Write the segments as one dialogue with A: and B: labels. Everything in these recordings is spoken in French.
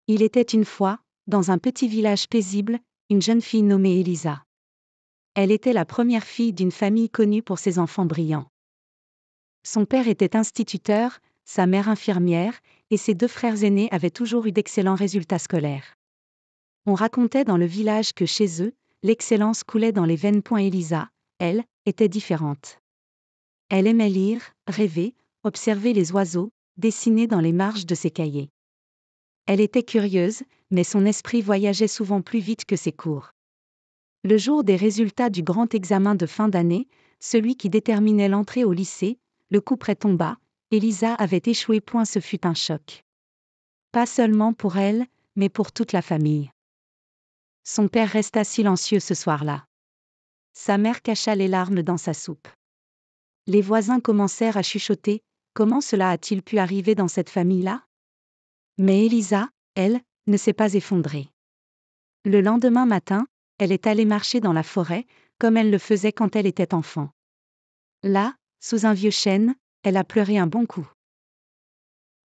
A: Il était une fois, dans un petit village paisible, une jeune fille nommée Elisa. Elle était la première fille d'une famille connue pour ses enfants brillants. Son père était instituteur, sa mère infirmière, et ses 2 frères aînés avaient toujours eu d'excellents résultats scolaires. On racontait dans le village que chez eux, l'excellence coulait dans les veines. Elisa, elle, était différente. Elle aimait lire, rêver, observer les oiseaux, dessiner dans les marges de ses cahiers. Elle était curieuse, mais son esprit voyageait souvent plus vite que ses cours. Le jour des résultats du grand examen de fin d'année, celui qui déterminait l'entrée au lycée, le couperet tomba, Elisa avait échoué. Ce fut un choc. Pas seulement pour elle, mais pour toute la famille. Son père resta silencieux ce soir-là. Sa mère cacha les larmes dans sa soupe. Les voisins commencèrent à chuchoter, comment cela a-t-il pu arriver dans cette famille-là ? Mais Elisa, elle, ne s'est pas effondrée. Le lendemain matin, elle est allée marcher dans la forêt, comme elle le faisait quand elle était enfant. Là, sous un vieux chêne, elle a pleuré un bon coup.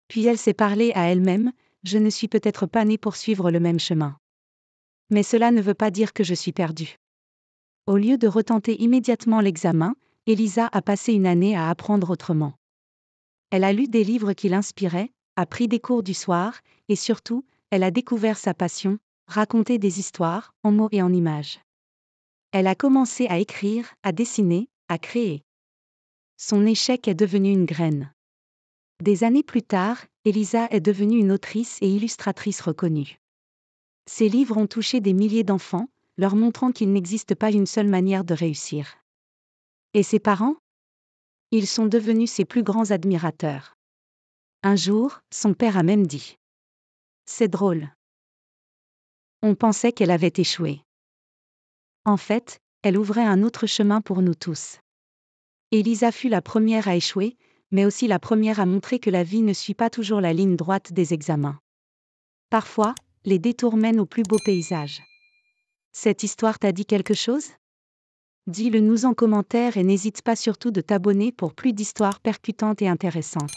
A: Puis elle s'est parlé à elle-même, je ne suis peut-être pas née pour suivre le même chemin. Mais cela ne veut pas dire que je suis perdue. Au lieu de retenter immédiatement l'examen, Elisa a passé une année à apprendre autrement. Elle a lu des livres qui l'inspiraient, a pris des cours du soir, et surtout, elle a découvert sa passion, raconter des histoires, en mots et en images. Elle a commencé à écrire, à dessiner, à créer. Son échec est devenu une graine. Des années plus tard, Elisa est devenue une autrice et illustratrice reconnue. Ses livres ont touché des milliers d'enfants, leur montrant qu'il n'existe pas une seule manière de réussir. Et ses parents ? Ils sont devenus ses plus grands admirateurs. Un jour, son père a même dit : « C'est drôle. On pensait qu'elle avait échoué. En fait, elle ouvrait un autre chemin pour nous tous. » Elisa fut la première à échouer, mais aussi la première à montrer que la vie ne suit pas toujours la ligne droite des examens. Parfois, les détours mènent aux plus beaux paysages. Cette histoire t'a dit quelque chose ? Dis-le nous en commentaire et n'hésite pas surtout de t'abonner pour plus d'histoires percutantes et intéressantes.